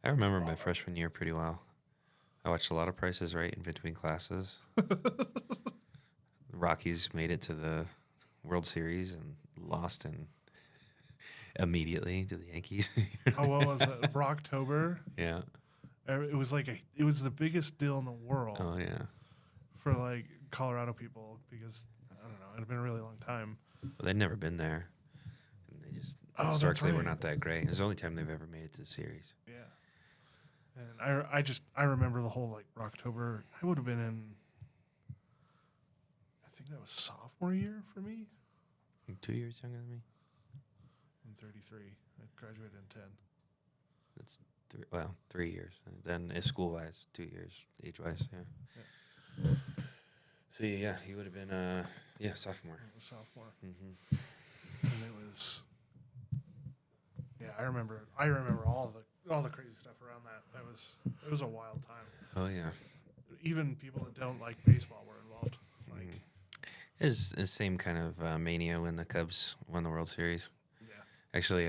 I remember my freshman year pretty well. I watched a lot of Prices Right in between classes. The Rockies made it to the World Series and lost immediately to the Yankees. Oh, what was it? Brocktober. Yeah. It was it was the biggest deal in the world Oh, yeah. for like Colorado people because I don't know, it had been a really long time. Well, they'd never been there. And they just, that's historically, were right. not that great. It's the only time they've ever made it to the series. Yeah. And I remember the whole like Rocktober. I would have been in. I think that was sophomore year for me. 2 years younger than me. I'm 33. I graduated in 10. That's 3 years. And then school-wise, 2 years, age-wise, yeah. So, yeah, he would have been, sophomore. It was sophomore. Mm-hmm. And it was. Yeah, I remember all the crazy stuff around that. It was a wild time. Oh, yeah. Even people that don't like baseball were involved. Like, It's the same kind of mania when the Cubs won the World Series. yeah. Actually,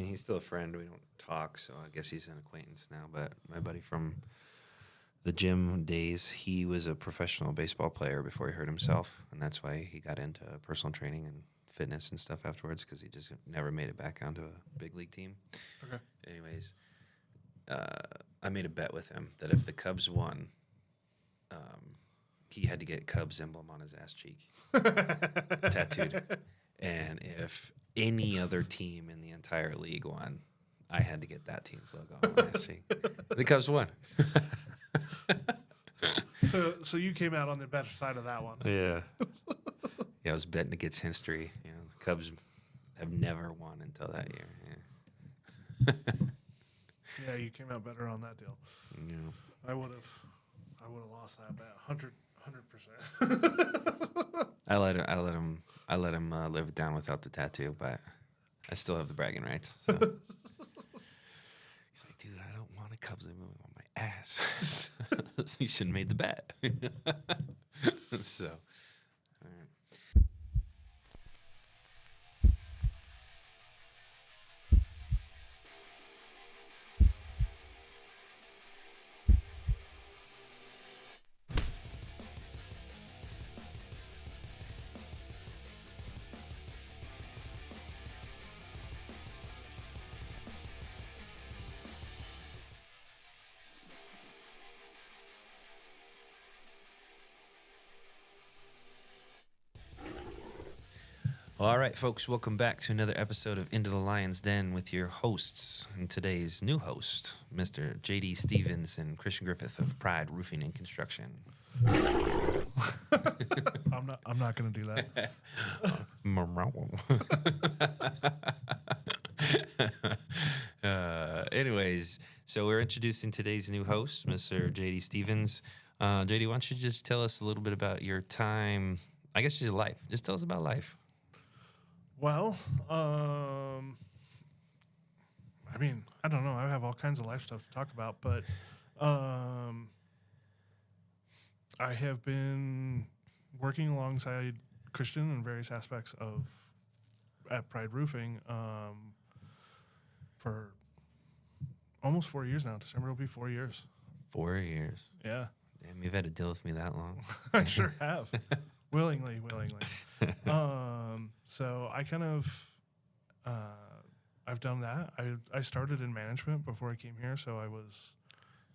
he's still a friend. We don't talk, so I guess he's an acquaintance now. But my buddy from the gym days, he was a professional baseball player before he hurt himself, and that's why he got into personal training and fitness and stuff afterwards, because he just never made it back onto a big league team. Okay. Anyways, I made a bet with him that if the Cubs won, he had to get Cubs emblem on his ass cheek, tattooed. And if any other team in the entire league won, I had to get that team's logo on my ass cheek. The Cubs won. So you came out on the better side of that one. Yeah. Yeah, I was betting against history. You know, the Cubs have never won until that year. Yeah. Yeah, you came out better on that deal. Yeah. I would have lost that bet 100%. I let him live it down without the tattoo, but I still have the bragging rights. So. He's like, dude, I don't want a Cubs emblem on my ass. So you shouldn't have made the bet. So, all right. All right, folks, welcome back to another episode of Into the Lion's Den with your hosts, and today's new host, Mr. J.D. Stevens and Christian Griffith of Pride Roofing and Construction. I'm not going to do that. Anyways, so we're introducing today's new host, Mr. J.D. Stevens. J.D., why don't you just tell us a little bit about your time, I guess your life. Just tell us about life. Well, I mean, I don't know. I have all kinds of life stuff to talk about, but I have been working alongside Christian in various aspects at Pride Roofing for almost 4 years now. December will be 4 years. 4 years. Yeah. Damn, you've had to deal with me that long. I sure have. Willingly. So I kind of, I've done that. I started in management before I came here, so I was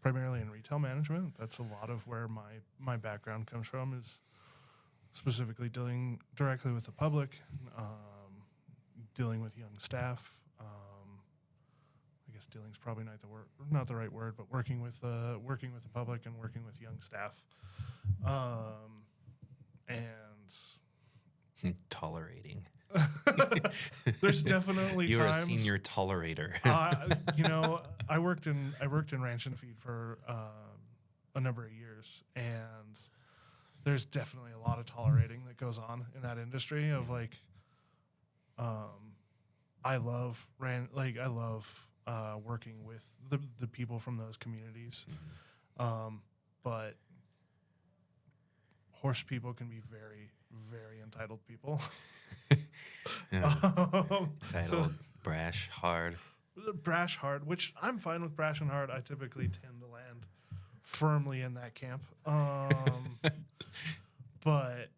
primarily in retail management. That's a lot of where my background comes from, is specifically dealing directly with the public, dealing with young staff. I guess dealing is probably not the right word, but working with the public and working with young staff. And tolerating. There's definitely You're times. a senior tolerator. I worked in ranch and feed for a number of years, and there's definitely a lot of tolerating that goes on in that industry. Of like, I love working with the people from those communities, but horse people can be very, very entitled people. Entitled, brash, hard. brash hard, which I'm fine with brash and hard. I typically tend to land firmly in that camp. But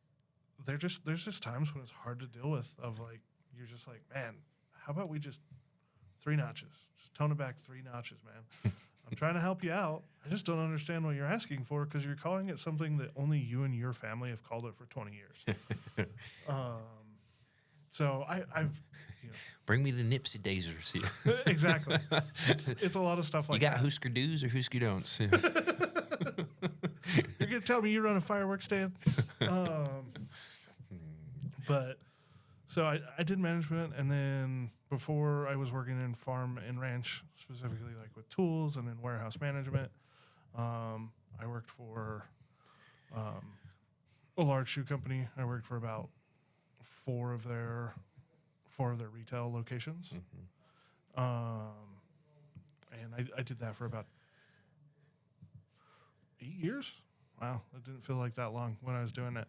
there's just times when it's hard to deal with. Of like you're just like, man, how about we just 3 notches, just tone it back 3 notches, man. I'm trying to help you out. I just don't understand what you're asking for because you're calling it something that only you and your family have called it for 20 years. So I've bring me the Nipsey Daisers. exactly. It's a lot of stuff like you got that. Husker do's or Husker don'ts. You're gonna tell me you run a fireworks stand? But so I did management, and then before I was working in farm and ranch, specifically like with tools and in warehouse management. I worked for a large shoe company. I worked for about 4 of their retail locations. And I did that for about 8 years. Wow, it didn't feel like that long when I was doing it.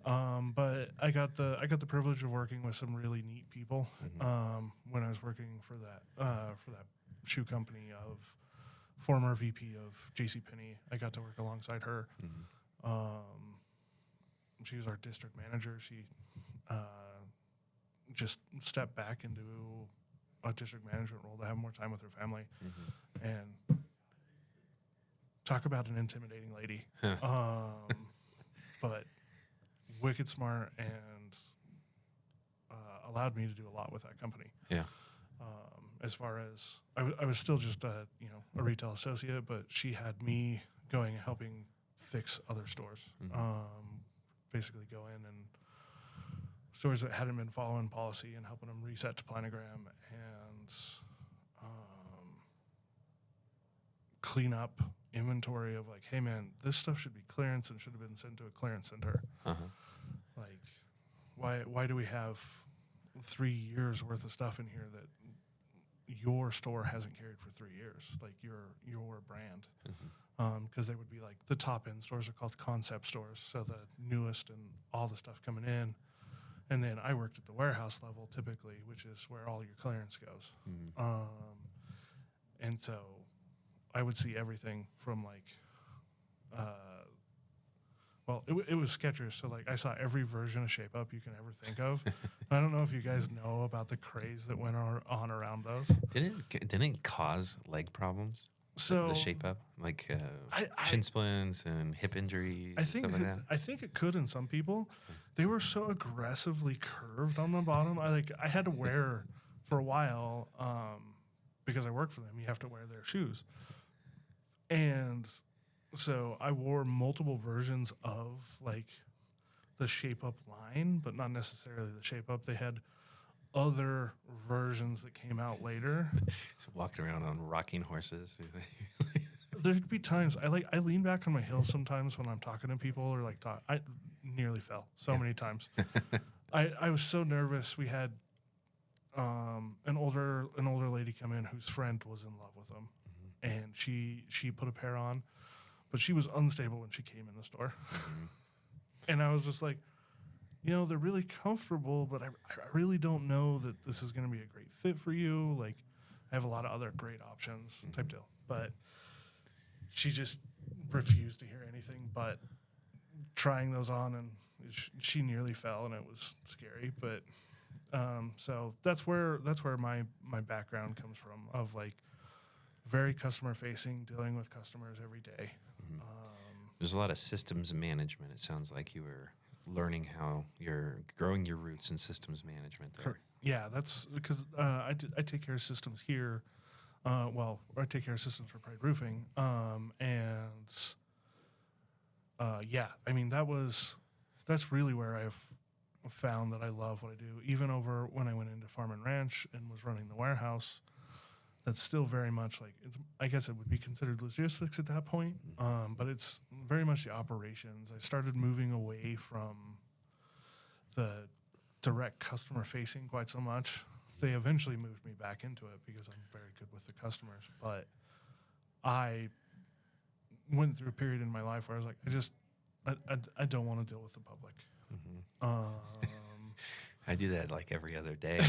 But I got the privilege of working with some really neat people when I was working for that shoe company of former VP of JCPenney. I got to work alongside her. She was our district manager. She just stepped back into a district management role to have more time with her family. And talk about an intimidating lady. But wicked smart and allowed me to do a lot with that company. Yeah. As far as I was still just a retail associate, but she had me going and helping fix other stores. Basically go in and stores that hadn't been following policy and helping them reset to planogram and clean up inventory of like, hey man, this stuff should be clearance and should have been sent to a clearance center. Like, why do we have 3 years worth of stuff in here that your store hasn't carried for 3 years? Like your brand, because they would be like the top end stores are called concept stores, so the newest and all the stuff coming in. And then I worked at the warehouse level typically, which is where all your clearance goes. And so I would see everything from like, it was Skechers, so like I saw every version of Shape Up you can ever think of. I don't know if you guys know about the craze that went on around those. Didn't it cause leg problems? So the Shape Up, like shin splints and hip injuries, stuff like that. I think it could in some people. They were so aggressively curved on the bottom. I had to wear for a while because I work for them. You have to wear their shoes, and so I wore multiple versions of like the Shape Up line, but not necessarily the Shape Up. They had other versions that came out later. So walking around on rocking horses. There'd be times I lean back on my heels sometimes when I'm talking to people or like talk. I nearly fell so many times. I was so nervous. We had an older lady come in whose friend was in love with him, and she put a pair on, but she was unstable when she came in the store, and I was just like, they're really comfortable, but I really don't know that this is going to be a great fit for you. Like, I have a lot of other great options type deal. But she just refused to hear anything but trying those on, and she nearly fell, and it was scary. But so that's where my background comes from, of like very customer facing, dealing with customers every day. There's a lot of systems management. It sounds like you were learning how you're growing your roots in systems management there. Yeah, that's because I take care of systems here. I take care of systems for Pride Roofing. I mean, that's really where I've found that I love what I do. Even over when I went into Farm and Ranch and was running the warehouse, that's still very much like, I guess it would be considered logistics at that point, but it's very much the operations. I started moving away from the direct customer facing quite so much. They eventually moved me back into it because I'm very good with the customers, but I went through a period in my life where I was like, I don't want to deal with the public. I do that like every other day.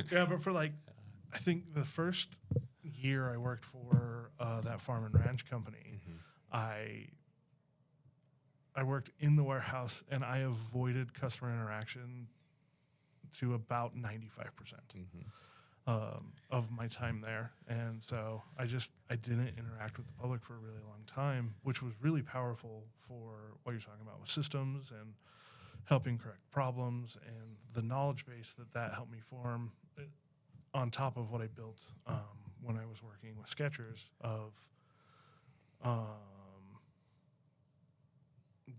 Yeah, but for like I think the first year I worked for that farm and ranch company, I worked in the warehouse and I avoided customer interaction to about 95% of my time there. And so I didn't interact with the public for a really long time, which was really powerful for what you're talking about with systems and helping correct problems and the knowledge base that helped me form on top of what I built when I was working with Skechers of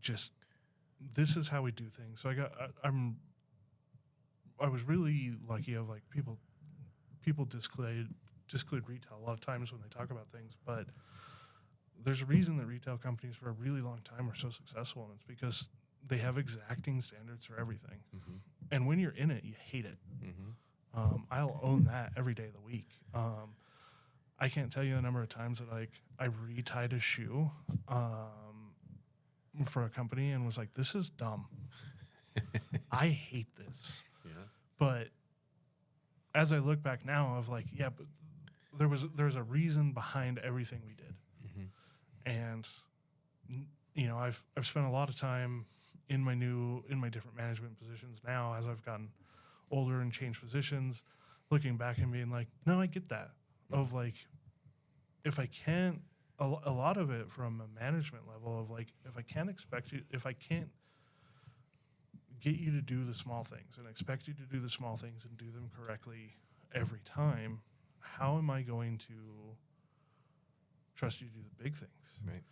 just this is how we do things. So I was really lucky of like people disclude retail a lot of times when they talk about things, but there's a reason that retail companies for a really long time are so successful, and it's because they have exacting standards for everything. And when you're in it, you hate it. I'll own that every day of the week. I can't tell you the number of times that like I retied a shoe for a company and was like, this is dumb. I hate this. Yeah. But as I look back now of like, yeah, but there's a reason behind everything we did. And you know, I've spent a lot of time in my different management positions now as I've gotten older and changed positions, looking back and being like, no, I get that. Of like, if I can't, a lot of it from a management level of like, if I can't get you to do the small things and expect you to do the small things and do them correctly every time, how am I going to trust you to do the big things? Right.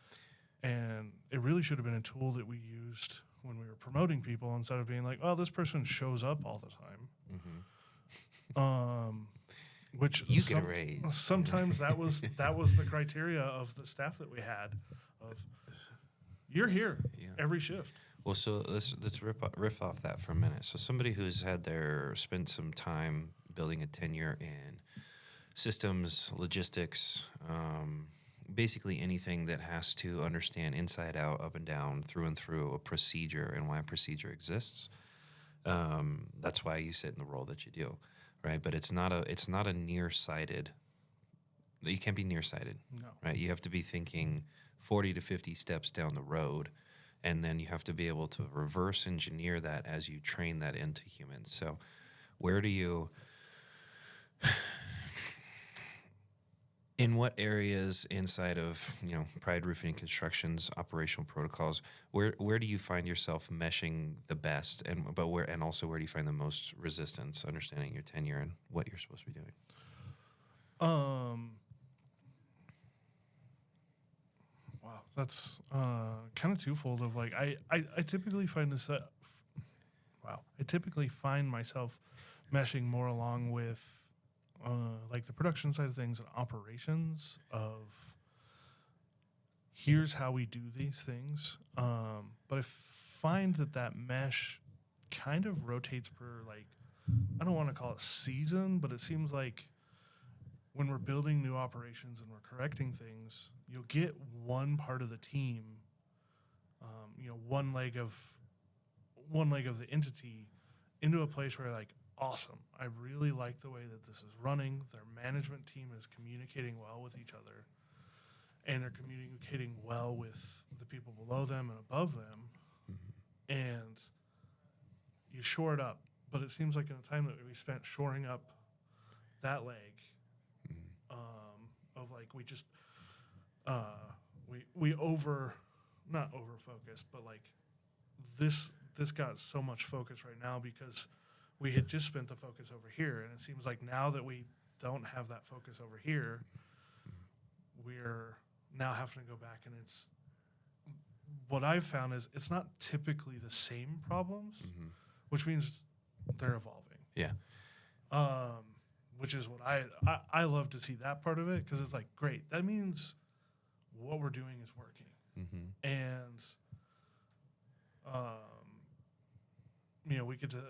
And it really should have been a tool that we used when we were promoting people instead of being like, oh, this person shows up all the time. Which you get a raise. Sometimes that was the criteria of the staff that we had of you're here every shift. Well, so let's riff off that for a minute. So somebody who's spent some time building a tenure in systems, logistics, basically anything that has to understand inside out, up and down, through and through a procedure and why a procedure exists. That's why you sit in the role that you do, right? But it's not a nearsighted. You can't be nearsighted, right? You have to be thinking 40 to 50 steps down the road. And then you have to be able to reverse engineer that as you train that into humans. So where do you, in what areas inside of, Pride Roofing and Construction's operational protocols, where do you find yourself meshing the best, and also where do you find the most resistance, understanding your tenure and what you're supposed to be doing? Wow, that's kind of twofold. Of like, I typically find this. I typically find myself meshing more along with like the production side of things and operations. Of here's how we do these things. But I find that mesh kind of rotates per like, I don't want to call it season, but it seems like when we're building new operations and we're correcting things, you'll get one part of the team, one leg of the entity into a place where like, awesome, I really like the way that this is running. Their management team is communicating well with each other, and they're communicating well with the people below them and above them. And you shore it up. But it seems like in the time that we spent shoring up that leg, of like we just we not over focused, but like this got so much focus right now because we had just spent the focus over here, and it seems like now that we don't have that focus over here, we're now having to go back, and it's what I've found is it's not typically the same problems, which means they're evolving. Yeah. Which is what I love to see that part of it, because it's like, great, that means what we're doing is working. And we get to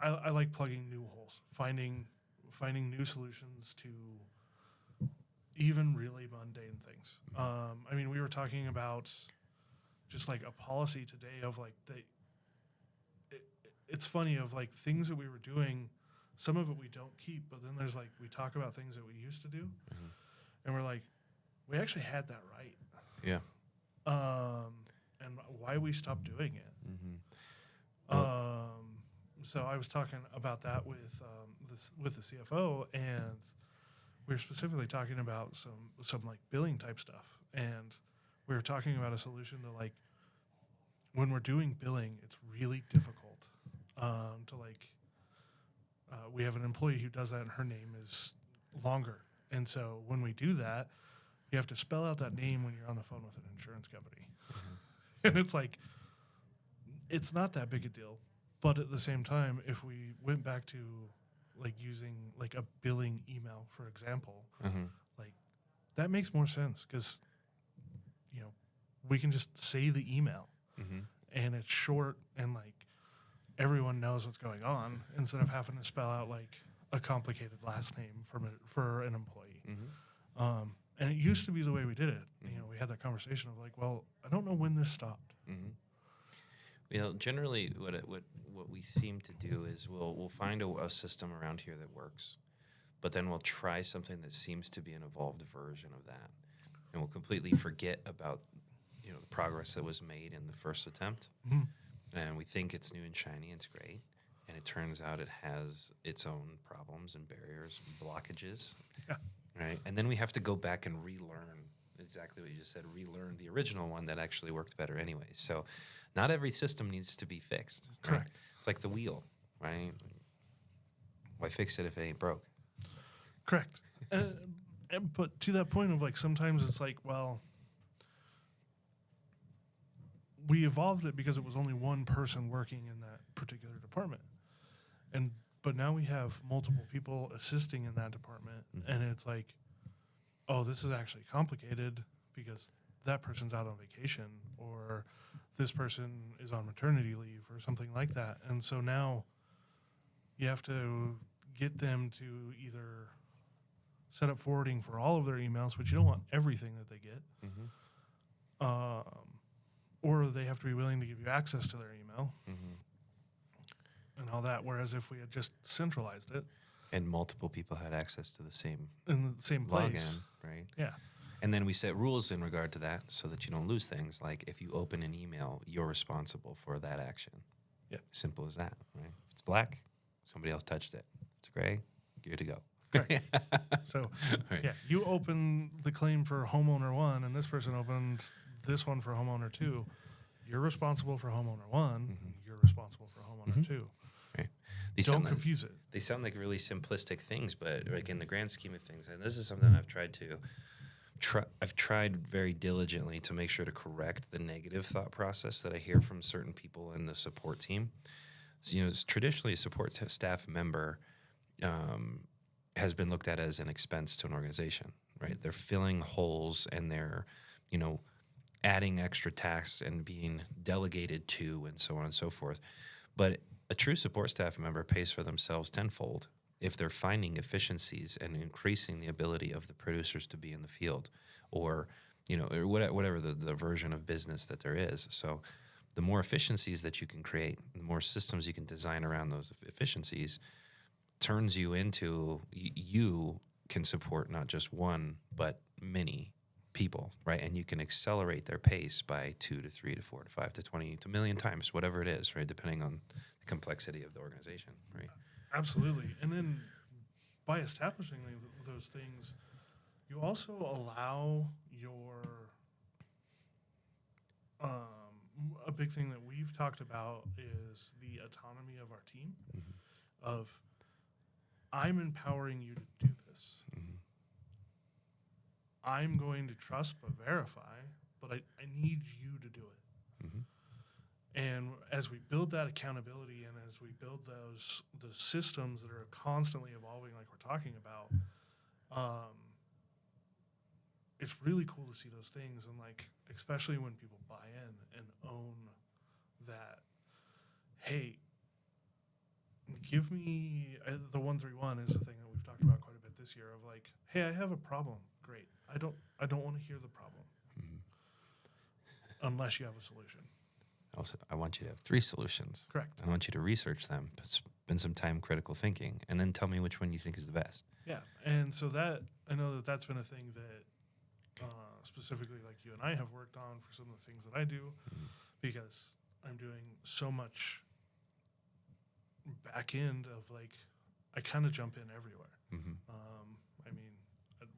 I like plugging new holes, finding new solutions to even really mundane things. We were talking about just like a policy today of like it's funny of like things that we were doing some of it we don't keep, but then there's like, we talk about things that we used to do, and we're like, we actually had that right. Yeah. And why we stopped doing it. So I was talking about that with the CFO, and we were specifically talking about some like billing type stuff, and we were talking about a solution to like, when we're doing billing, it's really difficult to like. We have an employee who does that, and her name is longer, and so when we do that, you have to spell out that name when you're on the phone with an insurance company, and it's like, it's not that big a deal. But at the same time, if we went back to like using like a billing email, for example, like that makes more sense because, you know, we can just say the email and it's short and like everyone knows what's going on instead of having to spell out like a complicated last name for an employee. And it used to be the way we did it. You know, we had that conversation of like, well, I don't know when this stopped. You know, generally, what we seem to do is we'll find a system around here that works, but then we'll try something that seems to be an evolved version of that, and we'll completely forget about, you know, the progress that was made in the first attempt, and we think it's new and shiny, it's great, and it turns out it has its own problems and barriers, and blockages, right? And then we have to go back and relearn exactly what you just said, relearn the original one that actually worked better anyway. So not every system needs to be fixed. Right? Correct. It's like the wheel, right? Why fix it if it ain't broke? Correct. But to that point of like, sometimes it's like, well, we evolved it because it was only one person working in that particular department. But now we have multiple people assisting in that department. And it's like, oh, this is actually complicated because that person's out on vacation or this person is on maternity leave or something like that. And so now you have to get them to either set up forwarding for all of their emails, but you don't want everything that they get. Or they have to be willing to give you access to their email and all that. Whereas if we had just centralized it. And multiple people had access to the same in the same place. Login, right? Yeah. And then we set rules in regard to that so that you don't lose things. Like if you open an email, you're responsible for that action. Yeah. Simple as that, right? If it's black, somebody else touched it. It's gray, you're to go. Correct. So, yeah, you open the claim for homeowner 1 and this person opened this one for homeowner 2. You're responsible for homeowner 1. You're responsible for homeowner 2. Right. Don't confuse it. They sound like really simplistic things, but like in the grand scheme of things, and this is something I've tried very diligently to make sure to correct the negative thought process that I hear from certain people in the support team. So, you know, traditionally a support staff member has been looked at as an expense to an organization, right? They're filling holes and they're, you know, adding extra tasks and being delegated to and so on and so forth. But a true support staff member pays for themselves tenfold if they're finding efficiencies and increasing the ability of the producers to be in the field or, you know, or whatever the version of business that there is. So the more efficiencies that you can create, the more systems you can design around those efficiencies turns you into, you can support not just one, but many people, right? And you can accelerate their pace by 2 to 3 to 4 to 5 to 20 to a million times, whatever it is, right? Depending on the complexity of the organization, right? Absolutely. And then by establishing those things, you also allow your a big thing that we've talked about is the autonomy of our team of I'm empowering you to do this. I'm going to trust but verify, but I need you to do it. And as we build that accountability and as we build those systems that are constantly evolving like we're talking about, it's really cool to see those things. And like, especially when people buy in and own that, hey, give me the 131 is the thing that we've talked about quite a bit this year of like, hey, I have a problem. Great. I don't want to hear the problem unless you have a solution. Also, I want you to have 3 solutions. Correct. I want you to research them, spend some time critical thinking, and then tell me which one you think is the best. Yeah, and so that I know that that's been a thing that specifically like you and I have worked on for some of the things that I do, because I'm doing so much back end of like I kind of jump in everywhere. I mean,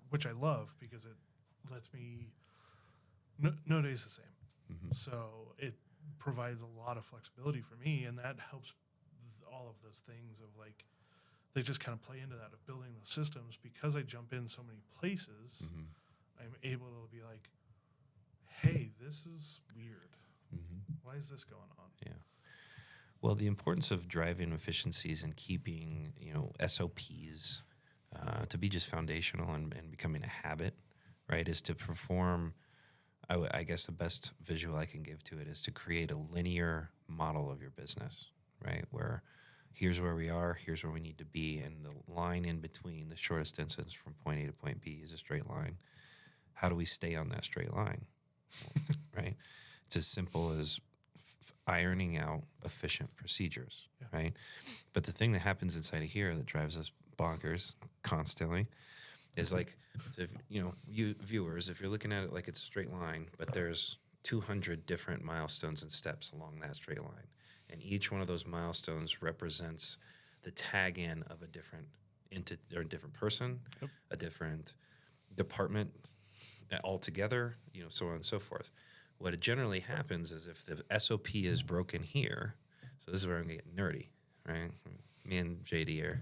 which I love because it lets me no day's the same. So it provides a lot of flexibility for me, and that helps all of those things of like they just kind of play into that of building those systems. Because I jump in so many places, I'm able to be like, hey, this is weird. Why is this going on? Yeah. Well, the importance of driving efficiencies and keeping, SOPs to be just foundational and becoming a habit, right, is to perform, I guess the best visual I can give to it is to create a linear model of your business, right, where here's where we are, here's where we need to be, and the line in between, the shortest distance from point A to point B is a straight line. How do we stay on that straight line, right? It's as simple as ironing out efficient procedures, right? But the thing that happens inside of here that drives us bonkers constantly is like, if, you viewers, if you're looking at it like it's a straight line, but there's 200 different milestones and steps along that straight line. And each one of those milestones represents the tag in of a different entity or a different person, a different department altogether, so on and so forth. What generally happens is if the SOP is broken here, so this is where I'm going to get nerdy, right? Me and JD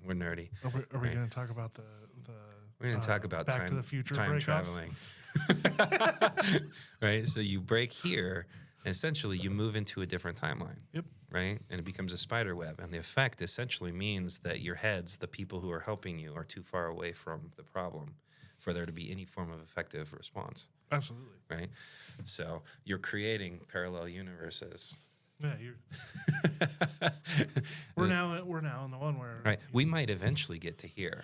we're nerdy. Are we going to talk about the we're going to talk about Back to the Future time break-off? traveling. Right? So you break here, and essentially you move into a different timeline. Yep. Right? And it becomes a spider web. And the effect essentially means that your heads, the people who are helping you, are too far away from the problem for there to be any form of effective response. Absolutely. Right? So you're creating parallel universes. Yeah, we're now in the one where right. We might eventually get to here,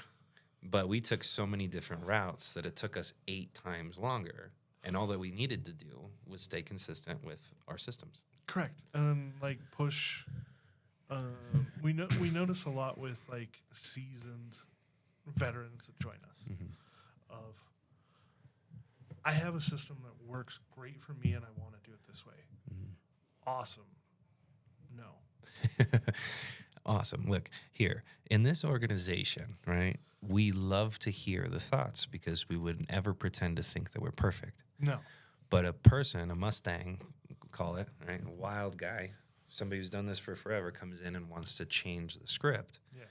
but we took so many different routes that it took us 8 times longer, and all that we needed to do was stay consistent with our systems. Correct, and like push. We notice a lot with like seasoned veterans that join us. Of I have a system that works great for me, and I want to do it this way. Awesome. No. Awesome. Look, here, in this organization, right, we love to hear the thoughts because we wouldn't ever pretend to think that we're perfect. No. But a person, a Mustang, call it, right, a wild guy, somebody who's done this for forever, comes in and wants to change the script. Yeah.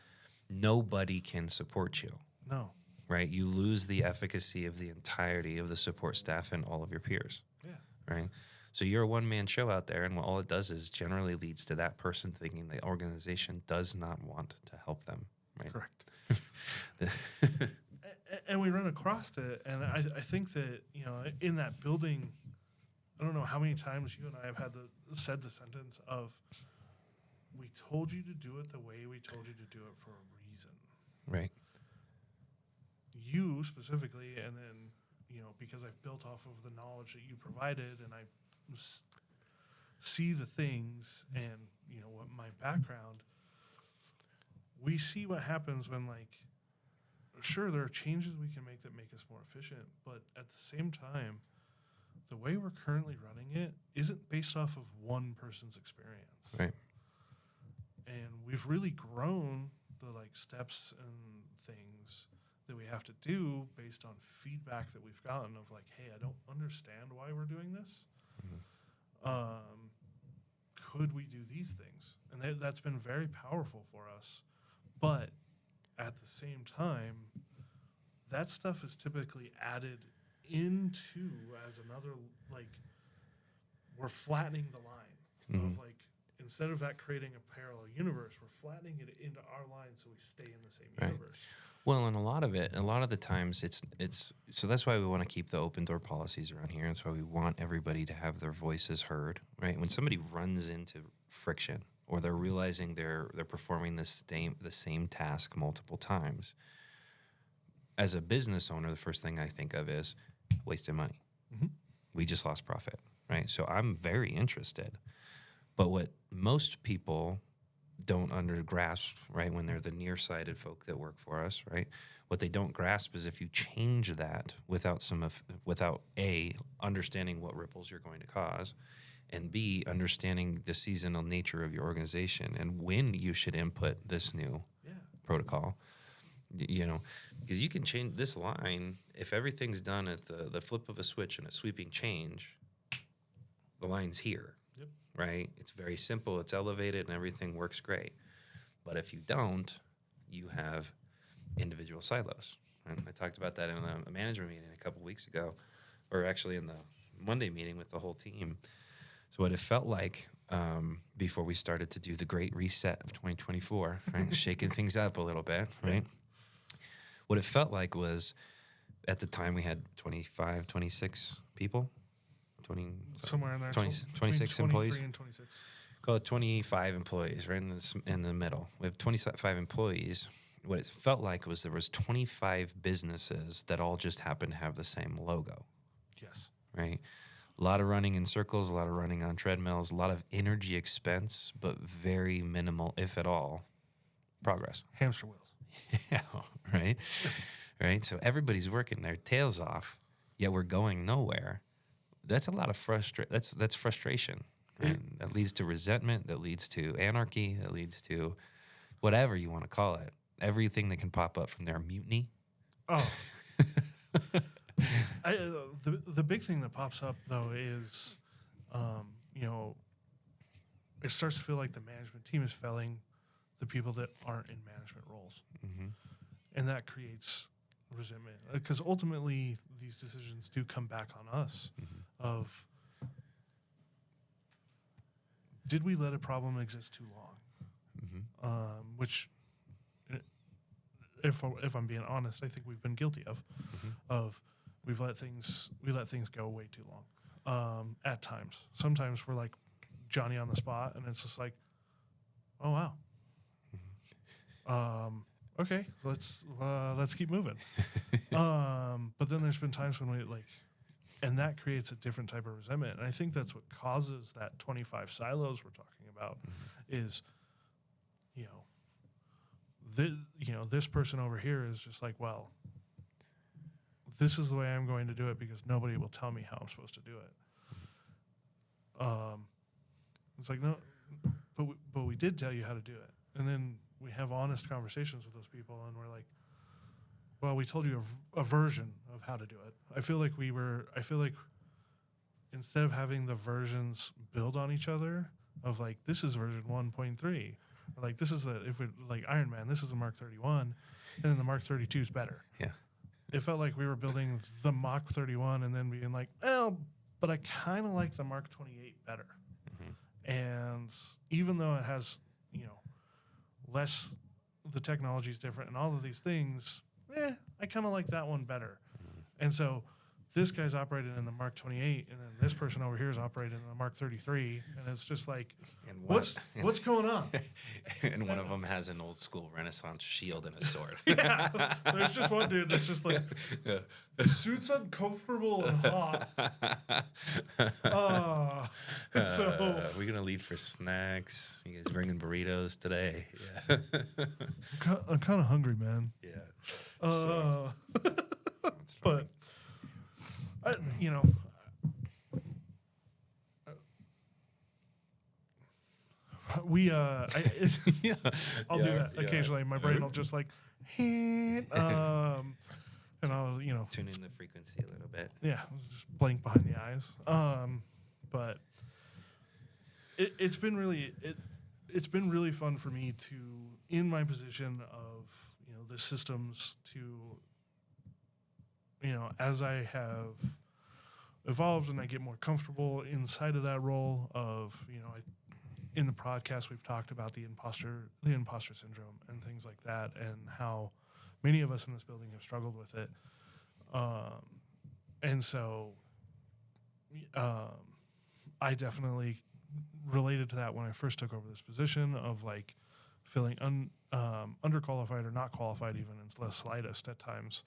Nobody can support you. No. Right? You lose the efficacy of the entirety of the support staff and all of your peers. Yeah. Right? So you're a one-man show out there, and all it does is generally leads to that person thinking the organization does not want to help them. Right? Correct. And we run across it, and I think that, in that building, I don't know how many times you and I have said the sentence of, we told you to do it the way we told you to do it for a reason. Right. You specifically, and then, because I've built off of the knowledge that you provided, and I see the things and, what my background, we see what happens when, like, sure, there are changes we can make that make us more efficient, but at the same time, the way we're currently running it isn't based off of one person's experience. Right. And we've really grown the, like, steps and things that we have to do based on feedback that we've gotten of like, hey, I don't understand why we're doing this. Could we do these things? And that's been very powerful for us. But at the same time, that stuff is typically added into as another, like, we're flattening the line of like, instead of that creating a parallel universe, we're flattening it into our line so we stay in the same universe. Well, and a lot of the times it's so that's why we want to keep the open door policies around here. That's why we want everybody to have their voices heard, right? When somebody runs into friction or they're realizing they're performing the same task multiple times, as a business owner, the first thing I think of is wasted money. We just lost profit, right? So I'm very interested But what most people don't grasp, right, when they're the nearsighted folk that work for us, right, what they don't grasp is if you change that without A, understanding what ripples you're going to cause, and B, understanding the seasonal nature of your organization and when you should input this new protocol, because you can change this line. If everything's done at the flip of a switch and a sweeping change, the line's here, right? It's very simple. It's elevated and everything works great. But if you don't, you have individual silos. Right? I talked about that in a management meeting a couple weeks ago, or actually in the Monday meeting with the whole team. So what it felt like before we started to do the great reset of 2024, right? Shaking things up a little bit, right? What it felt like was, at the time we had 25, 26 people, somewhere in there, 26 employees. And 26. Call it 25 employees, right in the middle. We have 25 employees. What it felt like was there was 25 businesses that all just happened to have the same logo. Yes. Right? A lot of running in circles, a lot of running on treadmills, a lot of energy expense, but very minimal, if at all, progress. Hamster wheels. Yeah, right? Right? So everybody's working their tails off, yet we're going nowhere. That's a lot of that's frustration. Right? That leads to resentment, that leads to anarchy, that leads to whatever you want to call it. Everything that can pop up from there, mutiny. Oh. The big thing that pops up, though, is, it starts to feel like the management team is failing the people that aren't in management roles. Mm-hmm. And that creates resentment. Because ultimately, these decisions do come back on us of, did we let a problem exist too long? Which, if I'm being honest, I think we've been guilty of we let things go way too long. At times, sometimes we're like Johnny on the spot, and it's just like, oh wow, okay, let's keep moving. But then there's been times when we and that creates a different type of resentment, and I think that's what causes that 25 silos we're talking about. Is this person over here is just like, well, this is the way I'm going to do it because nobody will tell me how I'm supposed to do it. It's like, no, but we did tell you how to do it. And then we have honest conversations with those people, and we're like, well, we told you a version of how to do it. I feel like instead of having the versions build on each other of like, this is version 1.3, or like this is Iron Man, this is the Mark 31, and then the Mark 32 is better. Yeah. It felt like we were building the Mach 31 and then being like, well, but I kind of like the Mark 28 better. And even though it has, less, the technology is different and all of these things, I kind of like that one better. And so this guy's operating in the Mark 28, and then this person over here is operating in the Mark 33, and it's just like, what's going on? And one of them has an old school Renaissance shield and a sword. Yeah, there's just one dude that's just like, suit's uncomfortable and hot. So we're gonna leave for snacks. You guys bringing burritos today? Yeah. I'm kind of hungry, man. Yeah. That's but. I'll do that occasionally. My brain will just like, and I'll tune in the frequency a little bit. Yeah, just blink behind the eyes. But it's been really fun for me to, in my position of the systems, to as I have evolved and I get more comfortable inside of that role of, in the podcast we've talked about the imposter syndrome and things like that, and how many of us in this building have struggled with it. And so I definitely related to that when I first took over this position of like feeling underqualified or not qualified even in the slightest at times.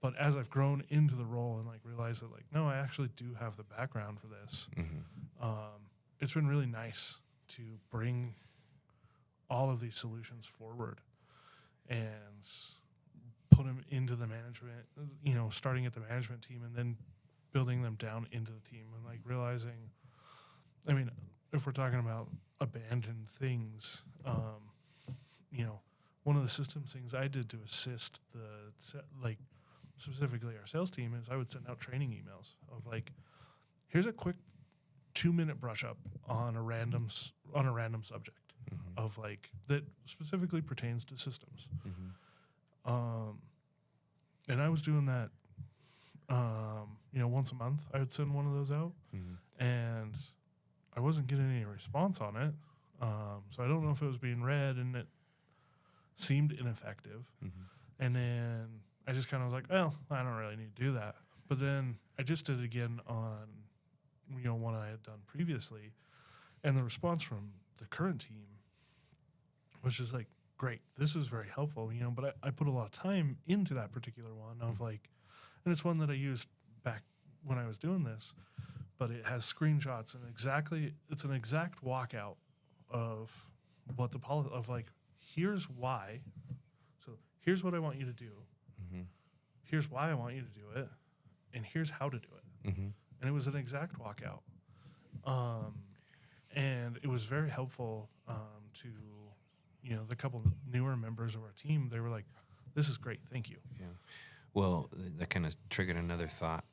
but as I've grown into the role and like realized that like, no, I actually do have the background for this. It's been really nice to bring all of these solutions forward and put them into the management, starting at the management team and then building them down into the team and like realizing, I mean, if we're talking about abandoned things, one of the systems things I did to assist specifically our sales team is I would send out training emails of like, here's a quick 2-minute brush up on a random subject of like that specifically pertains to systems. And I was doing that, once a month I would send one of those out and I wasn't getting any response on it. So I don't know if it was being read and it seemed ineffective. And then I just kind of was like, well, I don't really need to do that. But then I just did it again on, one I had done previously. And the response from the current team was just like, great, this is very helpful, but I put a lot of time into that particular one of like, and it's one that I used back when I was doing this, but it has screenshots and it's an exact walkout of what the policy of like, here's why. So here's what I want you to do. Here's why I want you to do it. And here's how to do it. And it was an exact walkout. And it was very helpful to, the couple of newer members of our team. They were like, this is great. Thank you. Yeah. Well, that kind of triggered another thought.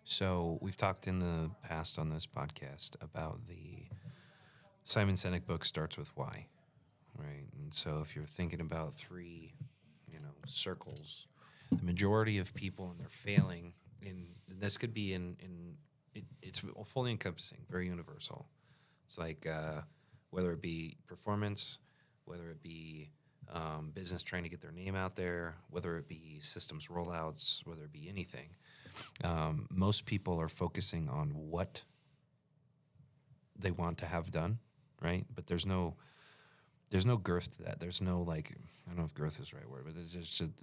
So we've talked in the past on this podcast about the Simon Sinek book starts with why, right? And so if you're thinking about 3, circles, the majority of people, and they're failing in, this could be it's fully encompassing, very universal. It's like whether it be performance, whether it be business trying to get their name out there, whether it be systems rollouts, whether it be anything. Most people are focusing on what they want to have done, right? But there's no girth to that. There's no I don't know if girth is the right word, but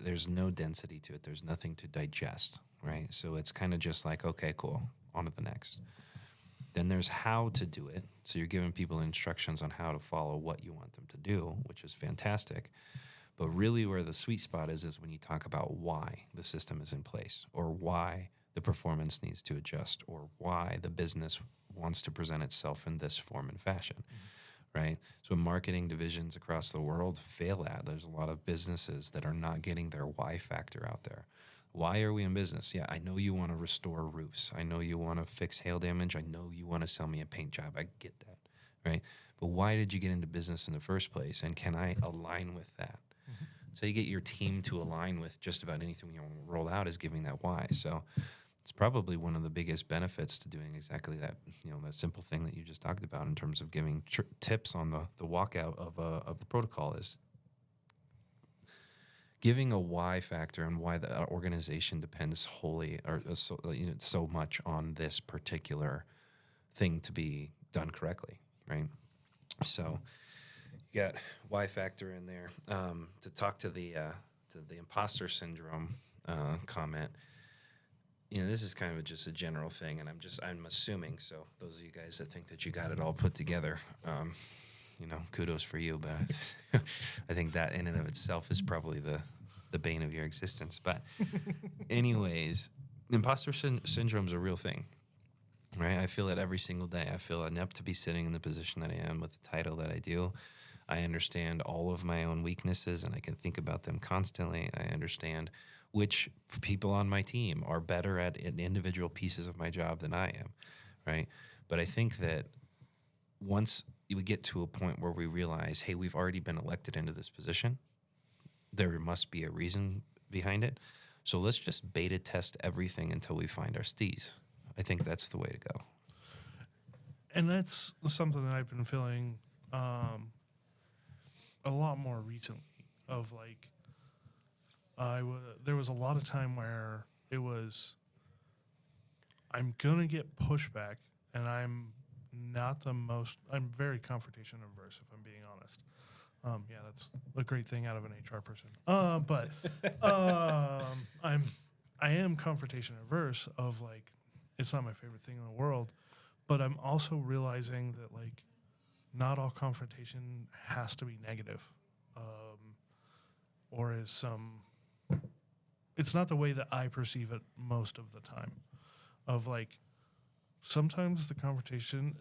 there's no density to it. There's nothing to digest, right? So it's kind of just like, okay, cool, on to the next. Then there's how to do it. So you're giving people instructions on how to follow what you want them to do, which is fantastic. But really where the sweet spot is when you talk about why the system is in place, or why the performance needs to adjust, or why the business wants to present itself in this form and fashion, right? So marketing divisions across the world fail at. There's a lot of businesses that are not getting their why factor out there. Why are we in business? Yeah, I know you want to restore roofs. I know you want to fix hail damage. I know you want to sell me a paint job. I get that, right? But why did you get into business in the first place? And can I align with that? So you get your team to align with just about anything you want to roll out is giving that why. So it's probably one of the biggest benefits to doing exactly that, that simple thing that you just talked about in terms of giving tips on the walkout of the protocol is giving a why factor and why the organization depends wholly or so much on this particular thing to be done correctly, right? So you got why factor in there. To talk to the imposter syndrome comment, this is kind of just a general thing, and I'm assuming. So those of you guys that think that you got it all put together, kudos for you. But I think that in and of itself is probably the bane of your existence. But anyways, imposter syndrome is a real thing, right? I feel it every single day. I feel inept to be sitting in the position that I am with the title that I do. I understand all of my own weaknesses, and I can think about them constantly. I understand which people on my team are better at individual pieces of my job than I am, right? But I think that once we get to a point where we realize, hey, we've already been elected into this position, there must be a reason behind it. So let's just beta test everything until we find our steez. I think that's the way to go. And that's something that I've been feeling a lot more recently of like, there was a lot of time where it was, I'm going to get pushback, and I'm very confrontation averse, if I'm being honest. Yeah, that's a great thing out of an HR person. But I am confrontation averse of like, it's not my favorite thing in the world, but I'm also realizing that like not all confrontation has to be negative, or is some. It's not the way that I perceive it most of the time. Of like, sometimes the confrontation,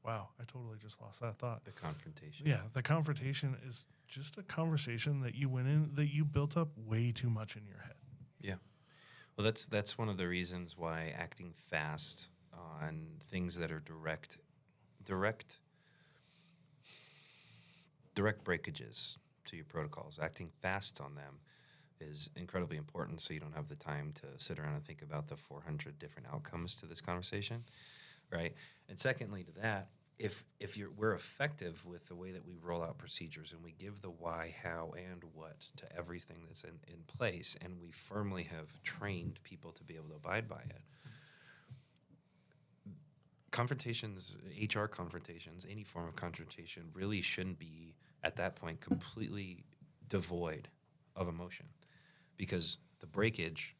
wow, I totally just lost that thought. The confrontation. Yeah, the confrontation is just a conversation that you went in, that you built up way too much in your head. Yeah. Well, that's one of the reasons why acting fast on things that are direct breakages to your protocols, acting fast on them is incredibly important, so you don't have the time to sit around and think about the 400 different outcomes to this conversation, right? And secondly to that, if we're effective with the way that we roll out procedures and we give the why, how, and what to everything that's in place, and we firmly have trained people to be able to abide by it, confrontations, HR confrontations, any form of confrontation really shouldn't be, at that point, completely devoid of emotion, because the breakage,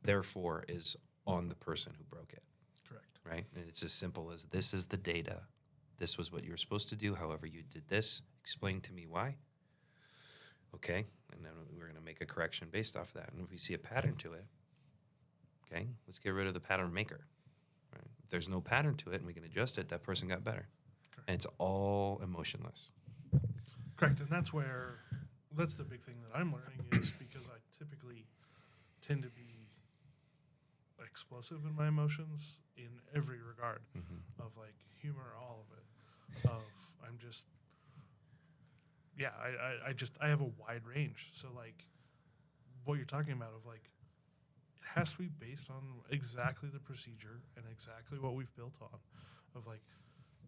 therefore, is on the person who broke it. Correct. Right? And it's as simple as, this is the data. This was what you were supposed to do. However, you did this. Explain to me why. Okay. And then we're going to make a correction based off of that. And if we see a pattern to it, okay, let's get rid of the pattern maker. Right? If there's no pattern to it and we can adjust it, that person got better. Correct. And it's all emotionless. Correct. And that's the big thing that I'm learning, is because I typically tend to be explosive in my emotions in every regard, of like humor, all of it. I'm just, yeah, I have a wide range. So like what you're talking about, of like, it has to be based on exactly the procedure and exactly what we've built on, of like,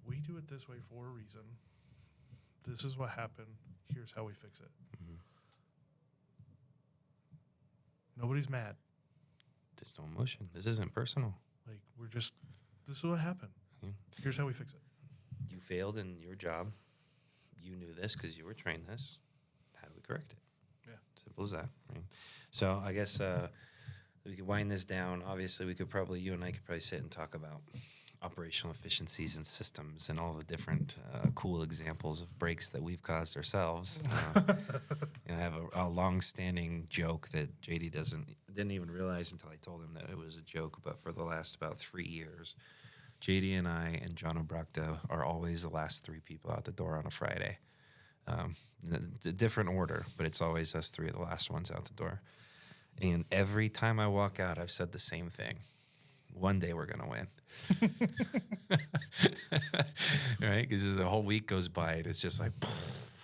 we do it this way for a reason. This is what happened. Here's how we fix it. Nobody's mad. There's no emotion. This isn't personal. Like, this is what happened. Yeah. Here's how we fix it. You failed in your job. You knew this because you were trained this. How do we correct it? Yeah. Simple as that. Right? So I guess we could wind this down. Obviously, you and I could probably sit and talk about operational efficiencies and systems and all the different cool examples of breaks that we've caused ourselves. I have a long-standing joke that JD didn't even realize until I told him that it was a joke, but for the last about 3 years, JD and I and John O'Brachta are always the last 3 people out the door on a Friday. A different order, but it's always us 3 the last ones out the door. And every time I walk out, I've said the same thing. One day we're going to win. Right? Because the whole week goes by and it's just like,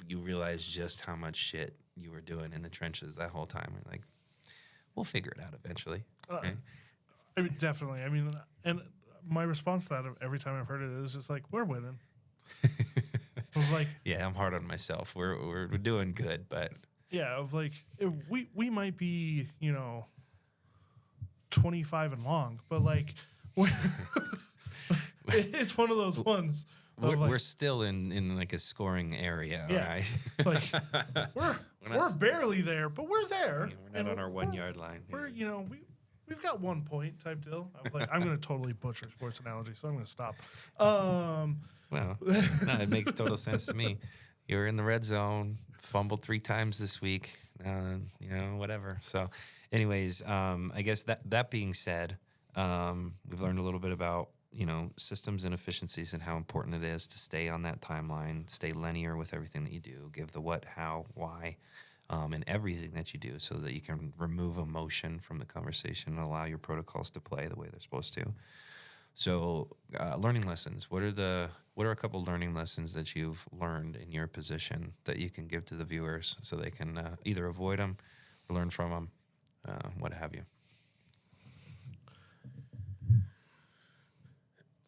you realize just how much shit you were doing in the trenches that whole time. We're like, we'll figure it out eventually. Right? I mean, definitely. I mean, and my response to that every time I've heard it is just like, we're winning. I was like, yeah, I'm hard on myself. We're doing good, but yeah, of like, we might be, 25 and long, but like, it's one of those ones. We're still in like a scoring area, yeah. right? Like we're barely there, but we're there. We're not on our 1 yard line. We're we've got 1 point type deal. I'm going to totally butcher sports analogy, so I'm going to stop. Well, no, it makes total sense to me. You were in the red zone, fumbled 3 times this week, whatever. So, anyways, I guess that being said, we've learned a little bit about systems and efficiencies and how important it is to stay on that timeline, stay linear with everything that you do, give the what, how, why, and everything that you do, so that you can remove emotion from the conversation and allow your protocols to play the way they're supposed to. So, learning lessons. What are a couple learning lessons that you've learned in your position that you can give to the viewers so they can either avoid them or learn from them, what have you?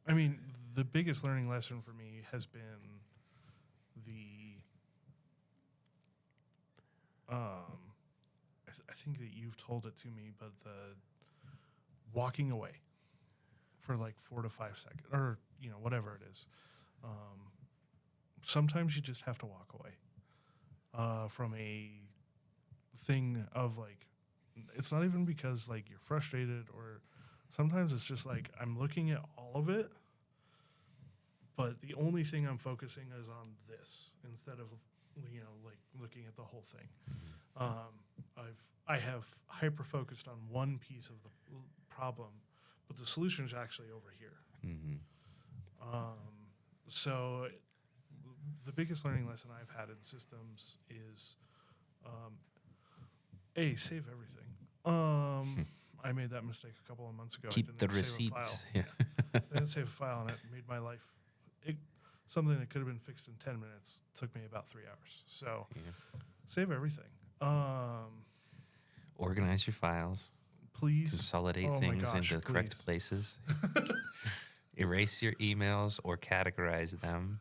I mean, the biggest learning lesson for me has been I think that you've told it to me, but the walking away for like 4 to 5 seconds, or whatever it is. Sometimes you just have to walk away from a thing of like, it's not even because like you're frustrated, or sometimes it's just like I'm looking at all of it, but the only thing I'm focusing is on this instead of like looking at the whole thing. I have hyper focused on one piece of the problem, but the solution is actually over here. So the biggest learning lesson I've had in systems is, save everything. I made that mistake a couple of months ago. Keep the receipts. Yeah. I didn't save a file, and it made my life something that could have been fixed in 10 minutes took me about 3 hours. So save everything. Organize your files. Please. Consolidate things into the correct places. Erase your emails or categorize them.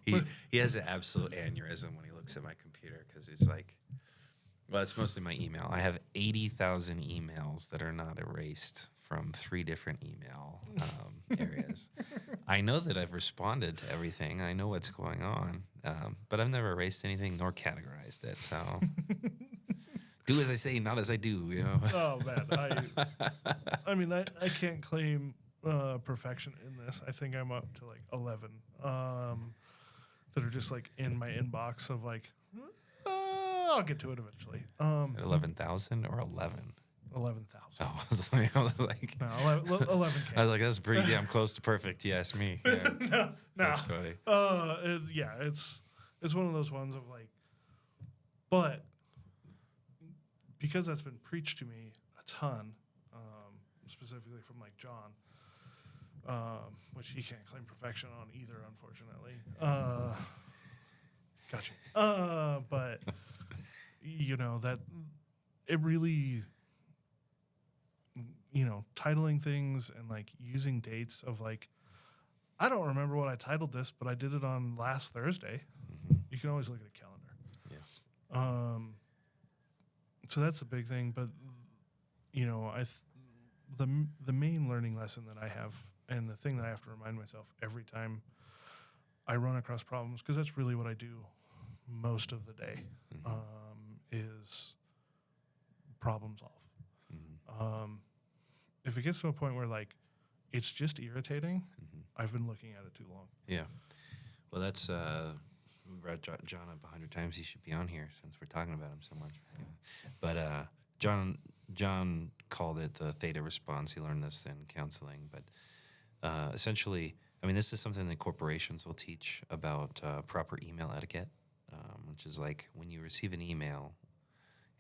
He has an absolute aneurysm when he looks at my computer because it's like, well, it's mostly my email. I have 80,000 emails that are not erased from 3 different email areas. I know that I've responded to everything. I know what's going on, but I've never erased anything nor categorized it. So do as I say, not as I do. Oh man, I can't claim perfection in this. I think I'm up to like 11 that are just like in my inbox of like, I'll get to it eventually. 11,000 or 11? 11,000. Oh, I was like, no, 11K. I was like, that's pretty damn close to perfect. You ask me. Yeah. No. That's funny. It's one of those ones of like, but because that's been preached to me a ton, specifically from like John, which he can't claim perfection on either, unfortunately. Gotcha. But that it really, titling things and like using dates of like, I don't remember what I titled this, but I did it on last Thursday. You can always look at a calendar. Yeah. So that's a big thing, but the main learning lesson that I have, and the thing that I have to remind myself every time I run across problems, because that's really what I do most of the day, is problem solve. If it gets to a point where like it's just irritating, I've been looking at it too long. Yeah. Well, that's we brought John up 100 times. He should be on here since we're talking about him so much. Yeah. But John called it the theta response. He learned this in counseling. But essentially, I mean, this is something that corporations will teach about proper email etiquette, which is like when you receive an email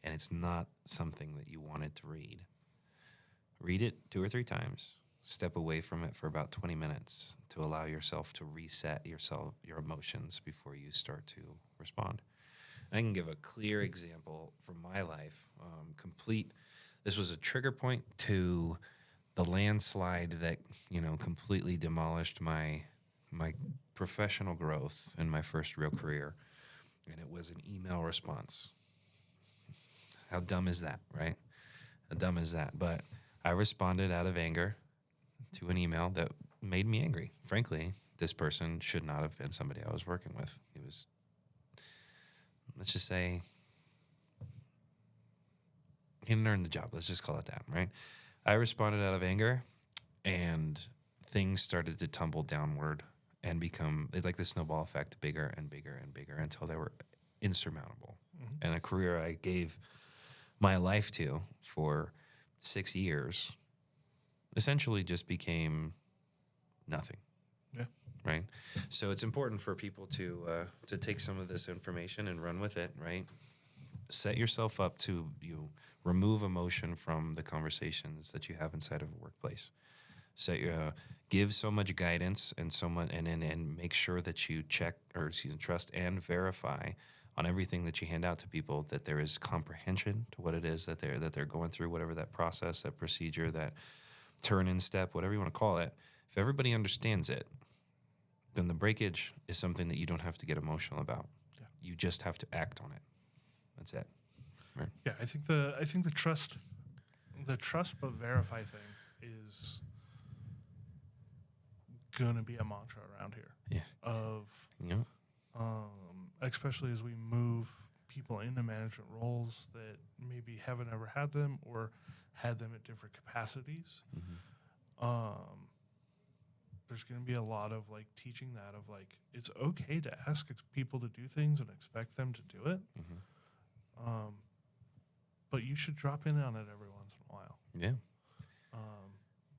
and it's not something that you wanted to read it 2 or 3 times. Step away from it for about 20 minutes to allow yourself to reset your emotions before you start to respond. I can give a clear example from my life. This was a trigger point to the landslide that completely demolished my professional growth in my first real career, and it was an email response. How dumb is that, right? How dumb is that? But I responded out of anger to an email that made me angry. Frankly, this person should not have been somebody I was working with. He was, let's just say, he didn't earn the job. Let's just call it that, right? I responded out of anger, and things started to tumble downward and become like the snowball effect, bigger and bigger and bigger until they were insurmountable. And a career I gave my life to for 6 years essentially just became nothing. Yeah. Right? So it's important for people to take some of this information and run with it, right? Set yourself up to remove emotion from the conversations that you have inside of a workplace. Give so much guidance and so much, and make sure that you trust and verify on everything that you hand out to people that there is comprehension to what it is that they're going through, whatever that process, that procedure, that turn in step, whatever you want to call it. If everybody understands it, then the breakage is something that you don't have to get emotional about. Yeah. You just have to act on it. That's it. Right? Yeah, I think the trust but verify thing is gonna be a mantra around here. Yeah. Of Yeah. especially as we move people into management roles that maybe haven't ever had them or had them at different capacities. There's going to be a lot of like teaching that of like it's okay to ask people to do things and expect them to do it. But you should drop in on it every once in a while. Yeah.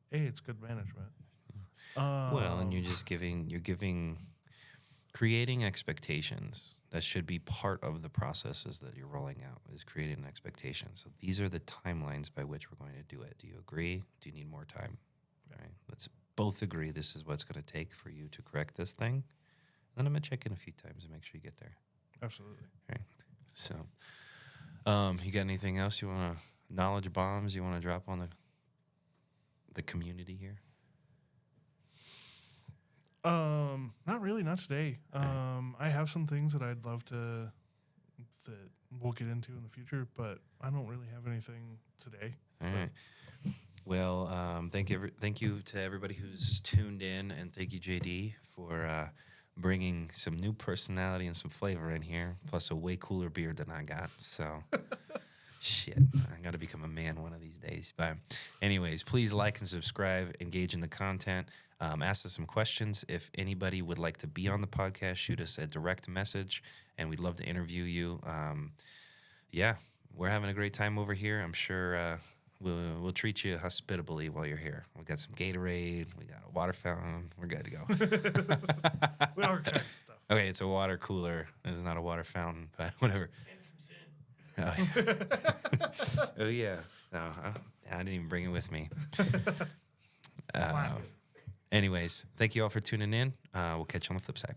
It's good management. Well, and you're giving, creating expectations. That should be part of the processes that you're rolling out, is creating an expectation. So these are the timelines by which we're going to do it. Do you agree? Do you need more time? All right. Let's both agree this is what's going to take for you to correct this thing. Then I'm going to check in a few times and make sure you get there. Absolutely. All right. So, you got anything else you want to, knowledge bombs you want to drop on the community here? Not really, not today. I have some things that I'd love that we'll get into in the future, but I don't really have anything today. All right. Well, thank you to everybody who's tuned in, and thank you, JD, for bringing some new personality and some flavor in here, plus a way cooler beard than I got. So, shit, I got to become a man one of these days. But anyways, please like and subscribe, engage in the content. Ask us some questions. If anybody would like to be on the podcast, shoot us a direct message, and we'd love to interview you. Yeah, we're having a great time over here. I'm sure we'll treat you hospitably while you're here. We got some Gatorade. We got a water fountain. We're good to go. We all kinds of stuff. Okay, it's a water cooler. It's not a water fountain, but whatever. Oh, yeah. Oh, yeah. No, I didn't even bring it with me. Anyways, thank you all for tuning in. We'll catch you on the flip side.